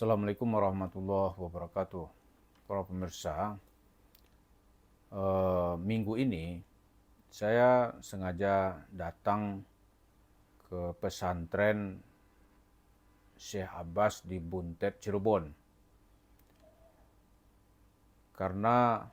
Assalamualaikum warahmatullahi wabarakatuh. Para pemirsa, minggu ini saya sengaja datang ke pesantren Syekh Abbas di Buntet, Cirebon. Karena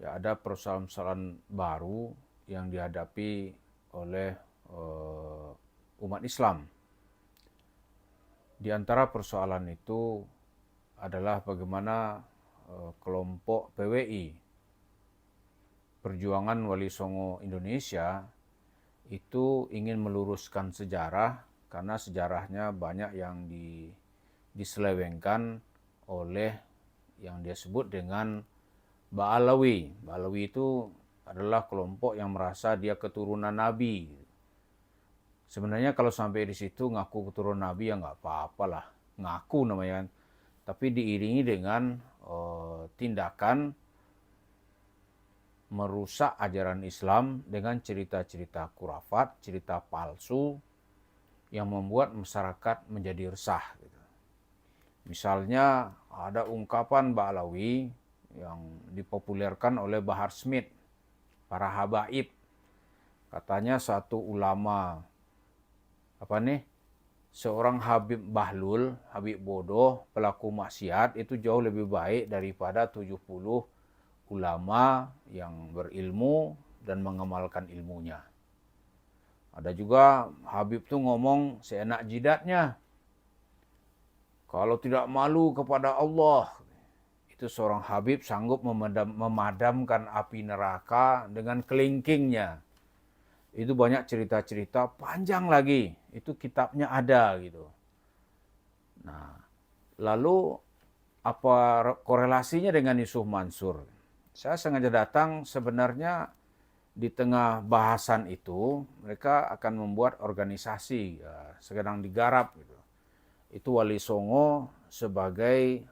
ada persoalan-persoalan baru yang dihadapi oleh umat Islam. Di antara persoalan itu adalah bagaimana kelompok PWI, Perjuangan Wali Songo Indonesia, itu ingin meluruskan sejarah karena sejarahnya banyak yang diselewengkan oleh yang dia sebut dengan Ba'alawi. Ba'alawi itu adalah kelompok yang merasa dia keturunan Nabi. Sebenarnya kalau sampai di situ ngaku keturunan Nabi ya nggak apa-apalah, ngaku namanya kan. Tapi diiringi dengan tindakan merusak ajaran Islam dengan cerita-cerita khurafat, cerita palsu yang membuat masyarakat menjadi resah. Misalnya ada ungkapan Ba'alawi yang dipopulerkan oleh Bahar Smith, para habaib. Katanya satu ulama seorang Habib Bahlul, Habib bodoh, pelaku maksiat itu jauh lebih baik daripada 70 ulama yang berilmu dan mengamalkan ilmunya. Ada juga Habib tuh ngomong seenak jidatnya. Kalau tidak malu kepada Allah, itu seorang Habib sanggup memadamkan api neraka dengan kelingkingnya. Itu banyak cerita-cerita panjang lagi. Itu kitabnya ada gitu. Nah, lalu apa korelasinya dengan Yusuf Mansur? Saya sengaja datang sebenarnya di tengah bahasan itu mereka akan membuat organisasi sedang digarap gitu. Itu Wali Songo sebagai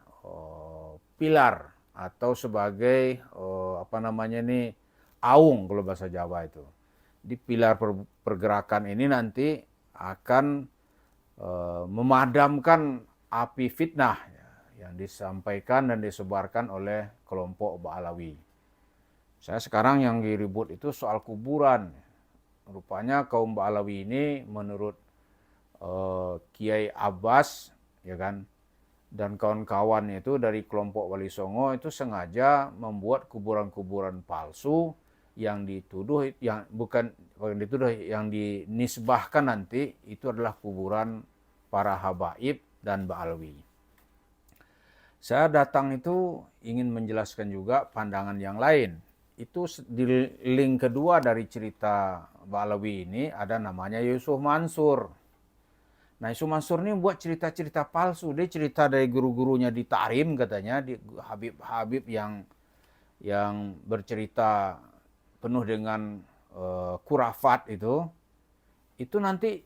pilar atau sebagai aung kalau bahasa Jawa itu. Di pilar pergerakan ini nanti akan memadamkan api fitnah yang disampaikan dan disebarkan oleh kelompok Ba'alawi. Saya sekarang yang diribut itu soal kuburan. Rupanya kaum Ba'alawi ini menurut Kiai Abbas ya kan, dan kawan-kawan itu dari kelompok Wali Songo itu sengaja membuat kuburan-kuburan palsu yang dituduh, yang bukan dituduh, yang dinisbahkan nanti itu adalah kuburan para habaib dan Ba'alawi. Saya datang itu ingin menjelaskan juga pandangan yang lain. Itu di link kedua dari cerita Ba'alawi ini ada namanya Yusuf Mansur. Nah, Yusuf Mansur ini buat cerita-cerita palsu. Dia cerita dari guru-gurunya di Tarim katanya, di Habib-habib yang bercerita penuh dengan khurafat itu nanti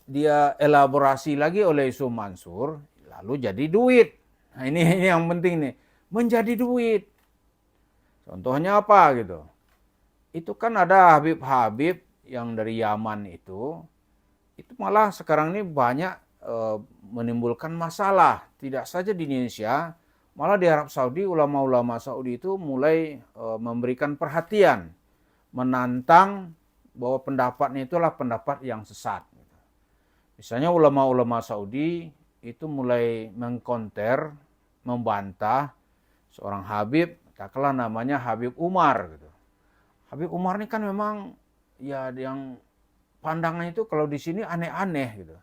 dia elaborasi lagi oleh Yusuf Mansur, lalu jadi duit. Nah ini yang penting nih, menjadi duit. Contohnya apa gitu? Itu kan ada Habib-habib yang dari Yaman itu malah sekarang ini banyak menimbulkan masalah. Tidak saja di Indonesia, malah di Arab Saudi ulama-ulama Saudi itu mulai memberikan perhatian, menantang bahwa pendapatnya itulah pendapat yang sesat. Misalnya ulama-ulama Saudi itu mulai mengkonter, membantah seorang Habib, katakanlah namanya Habib Umar. Gitu. Habib Umar ini kan memang ya yang pandangan itu kalau di sini aneh-aneh gitu.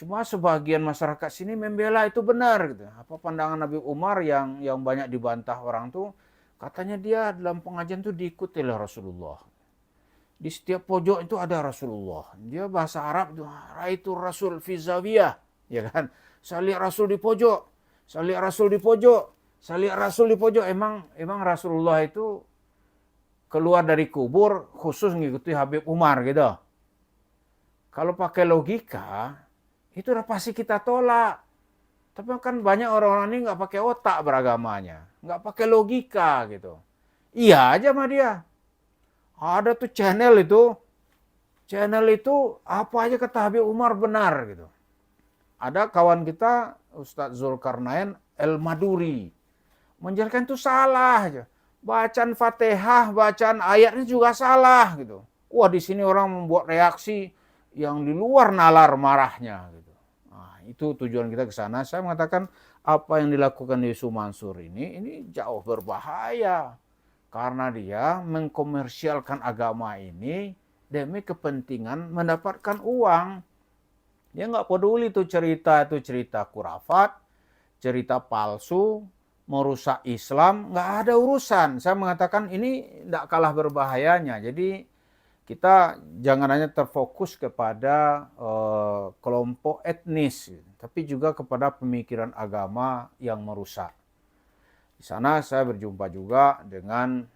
Cuma sebagian masyarakat sini membela itu benar gitu. Apa pandangan Habib Umar yang banyak dibantah orang tuh, katanya dia dalam pengajian tuh diikuti oleh Rasulullah. Di setiap pojok itu ada Rasulullah. Dia bahasa Arab itu raitu Rasul fi zawiyah, ya kan? Saya lihat Rasul di pojok. Saya lihat Rasul di pojok. Saya lihat Rasul di pojok. Emang Rasulullah itu keluar dari kubur khusus mengikuti Habib Umar gitu. Kalau pakai logika, itu udah pasti kita tolak. Tapi kan banyak orang-orang ini nggak pakai otak beragamanya, nggak pakai logika gitu. Iya aja sama dia. Ada tuh channel itu apa aja kata Habib Umar benar gitu. ada kawan kita Ustadz Zulkarnain El-Maduri menjelaskan itu salah aja. Bacaan Fatihah, bacaan ayatnya juga salah gitu. Wah, di sini orang membuat reaksi yang di luar nalar marahnya gitu. Nah, itu tujuan kita ke sana. Saya mengatakan apa yang dilakukan Yusuf Mansur ini jauh berbahaya karena dia mengkomersialkan agama ini demi kepentingan mendapatkan uang. Dia nggak peduli itu cerita kurafat, cerita palsu, merusak Islam, nggak ada urusan. Saya mengatakan ini nggak kalah berbahayanya. Jadi kita jangan hanya terfokus kepada kelompok etnis, tapi juga kepada pemikiran agama yang merusak. Di sana saya berjumpa juga dengan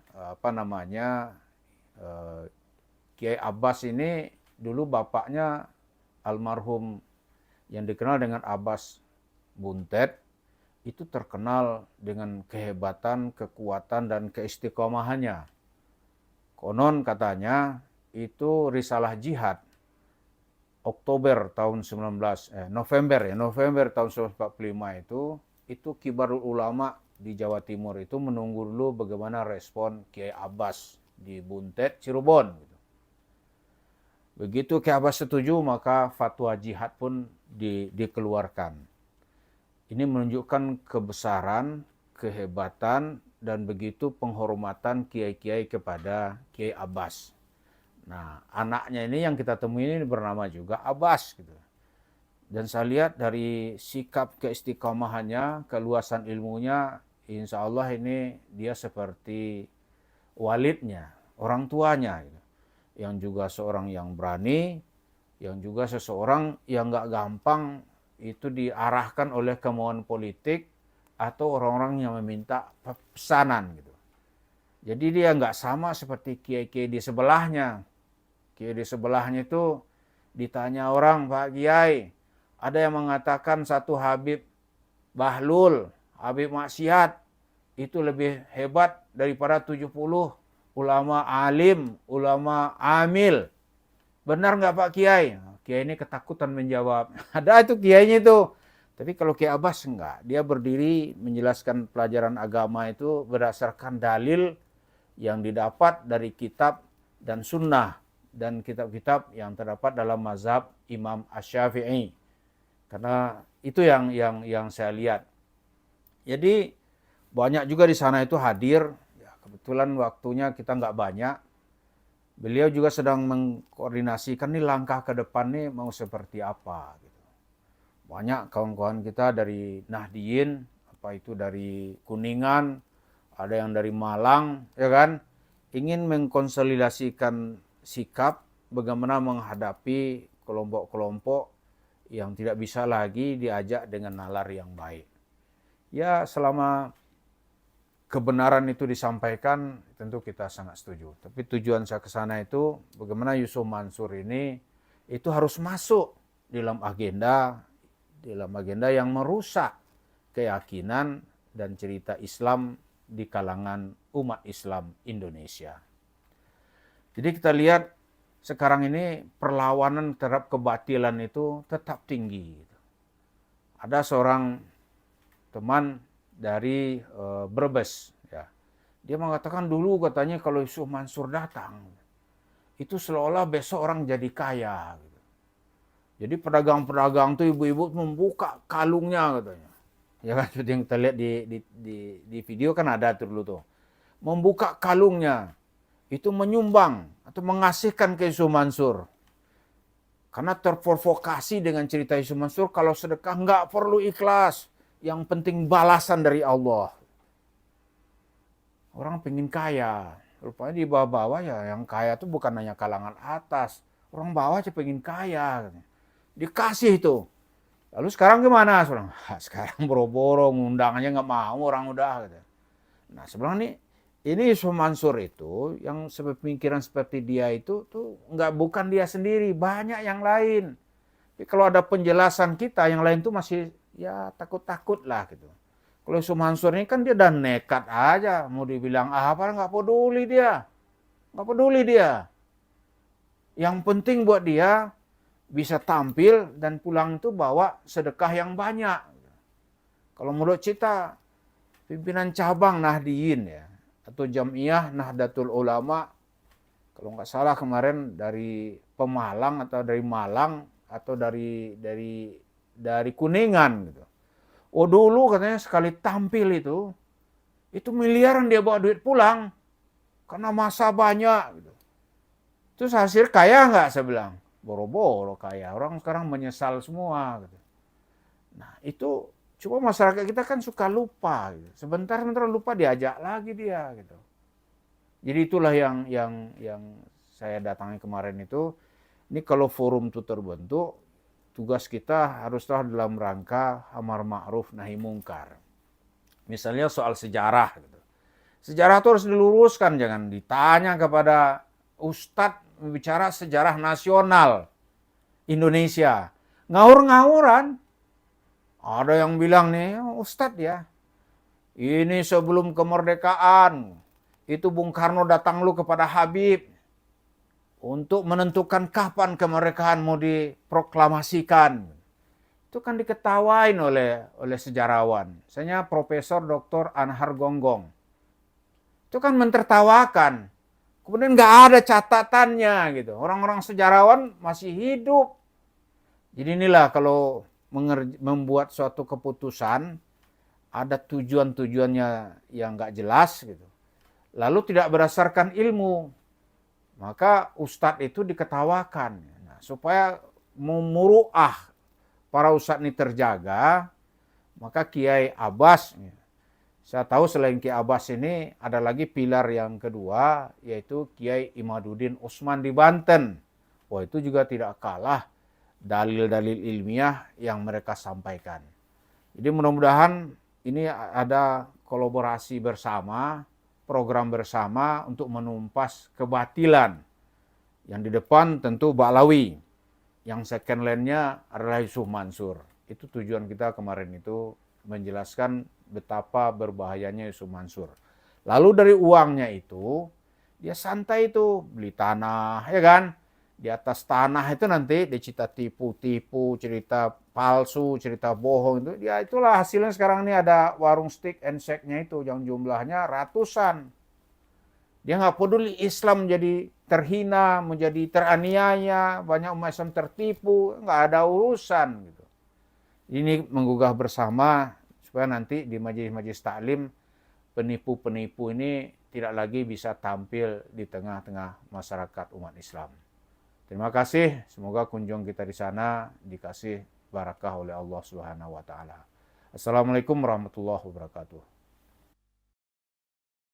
Kiai Abbas ini dulu bapaknya almarhum yang dikenal dengan Abbas Buntet, itu terkenal dengan kehebatan, kekuatan, dan keistiqomahannya. Konon katanya itu risalah jihad November tahun 1945 itu kibarul ulama di Jawa Timur itu menunggu dulu bagaimana respon Kiai Abbas di Buntet, Cirebon. Begitu Kiai Abbas setuju, maka fatwa jihad pun dikeluarkan. Ini menunjukkan kebesaran, kehebatan, dan begitu penghormatan kiai-kiai kepada Kiai Abbas. Nah, anaknya ini yang kita temui ini bernama juga Abbas gitu. Dan saya lihat dari sikap keistiqomahannya, keluasan ilmunya, insya Allah ini dia seperti walidnya, orang tuanya gitu. Yang juga seorang yang berani, yang juga seseorang yang gak gampang itu diarahkan oleh kemauan politik atau orang-orang yang meminta pesanan gitu. Jadi dia nggak sama seperti kiai-kiai di sebelahnya. Kiai di sebelahnya itu ditanya orang, Pak Kiai, ada yang mengatakan satu Habib Bahlul, Habib maksiat itu lebih hebat daripada 70 ulama alim, ulama amil. Benar nggak Pak Kiai? Kiai ini ketakutan menjawab. Ada itu kiainya itu. Tapi kalau Kiai Abbas enggak. Dia berdiri menjelaskan pelajaran agama itu berdasarkan dalil yang didapat dari kitab dan sunnah. Dan kitab-kitab yang terdapat dalam mazhab Imam Asy-Syafi'i. Karena itu yang saya lihat. Jadi banyak juga di sana itu hadir. Ya, kebetulan waktunya kita nggak banyak. Beliau juga sedang mengkoordinasikan nih langkah ke depan nih mau seperti apa gitu. Banyak kawan-kawan kita dari Nahdien, apa itu dari Kuningan, ada yang dari Malang, ya kan, ingin mengkonsolidasikan sikap bagaimana menghadapi kelompok-kelompok yang tidak bisa lagi diajak dengan nalar yang baik. Ya, selama kebenaran itu disampaikan, tentu kita sangat setuju. Tapi tujuan saya ke sana itu, bagaimana Yusuf Mansur ini, itu harus masuk dalam agenda yang merusak keyakinan dan cerita Islam di kalangan umat Islam Indonesia. Jadi kita lihat sekarang ini perlawanan terhadap kebatilan itu tetap tinggi. Ada seorang teman dari Brebes, ya. Dia mengatakan dulu katanya kalau Yusuf Mansur datang, itu seolah-olah besok orang jadi kaya. Gitu. Jadi pedagang-pedagang tuh ibu-ibu membuka kalungnya katanya. Ya kan seperti yang kita lihat di video kan ada tuh dulu tuh. Membuka kalungnya, itu menyumbang atau mengasihkan ke Yusuf Mansur. Karena terprovokasi dengan cerita Yusuf Mansur, kalau sedekah nggak perlu ikhlas. Yang penting balasan dari Allah. Orang pengen kaya. Rupanya di bawah-bawah ya yang kaya itu bukan hanya kalangan atas. Orang bawah aja pengen kaya. Dikasih itu. Lalu sekarang gimana? Sekarang boro-boro ngundang aja nggak mau orang udah. Nah sebenarnya ini Yusuf Mansur itu yang sepemikiran seperti dia itu tuh bukan dia sendiri. Banyak yang lain. Tapi kalau ada penjelasan kita yang lain tuh masih ya takut-takut lah gitu. Kalau Yusuf Mansur ini kan dia udah nekat aja. Mau dibilang apa nggak peduli dia. Nggak peduli dia. Yang penting buat dia bisa tampil dan pulang itu bawa sedekah yang banyak. Kalau menurut kita pimpinan cabang Nahdiyin ya, atau Jam'iyah Nahdlatul Ulama, kalau nggak salah kemarin dari Pemalang atau dari Malang atau dari Kuningan gitu. Oh dulu katanya sekali tampil itu miliaran dia bawa duit pulang karena masa banyak gitu. Terus hasil kaya nggak, saya bilang. Boro-boro kaya, orang sekarang menyesal semua gitu. Nah itu cuma masyarakat kita kan suka lupa gitu. Sebentar lupa diajak lagi dia gitu. Jadi itulah yang saya datangi kemarin itu. Ini kalau forum itu terbentuk, tugas kita haruslah dalam rangka amar ma'ruf nahi mungkar. Misalnya soal sejarah gitu. Sejarah itu harus diluruskan, jangan ditanya kepada ustadz bicara sejarah nasional Indonesia. Ngawur-ngawuran. Ada yang bilang nih, ustadz ya, ini sebelum kemerdekaan, itu Bung Karno datang lu kepada Habib untuk menentukan kapan kemerdekaan mau diproklamasikan. Itu kan diketawain oleh sejarawan. Misalnya Profesor Dr. Anhar Gonggong. Itu kan mentertawakan. Kemudian nggak ada catatannya gitu. Orang-orang sejarawan masih hidup. Jadi inilah kalau membuat suatu keputusan, ada tujuan-tujuannya yang nggak jelas gitu. Lalu tidak berdasarkan ilmu, maka ustadz itu diketawakan. Nah, supaya memuruah para ustadz ini terjaga, maka Kiai Abbas, saya tahu selain Kiai Abbas ini ada lagi pilar yang kedua, yaitu Kiai Imaduddin Usman di Banten. Wah itu juga tidak kalah dalil-dalil ilmiah yang mereka sampaikan. Jadi mudah-mudahan ini ada kolaborasi bersama, program bersama untuk menumpas kebatilan. Yang di depan tentu Ba'alawi, yang second line-nya adalah Yusuf Mansur. Itu tujuan kita kemarin itu menjelaskan betapa berbahayanya Yusuf Mansur. Lalu dari uangnya itu, dia santai itu beli tanah, ya kan? Di atas tanah itu nanti dicita tipu-tipu, cerita palsu, cerita bohong itu. Ya itulah hasilnya sekarang ini ada warung steak and shake-nya itu yang jumlahnya ratusan. Dia nggak peduli Islam menjadi terhina, menjadi teraniaya, banyak umat Islam tertipu, nggak ada urusan gitu. Ini menggugah bersama supaya nanti di majelis-majelis taklim penipu-penipu ini tidak lagi bisa tampil di tengah-tengah masyarakat umat Islam. Terima kasih, semoga kunjung kita di sana dikasih barakah oleh Allah Subhanahu wa taala. Assalamualaikum warahmatullahi wabarakatuh.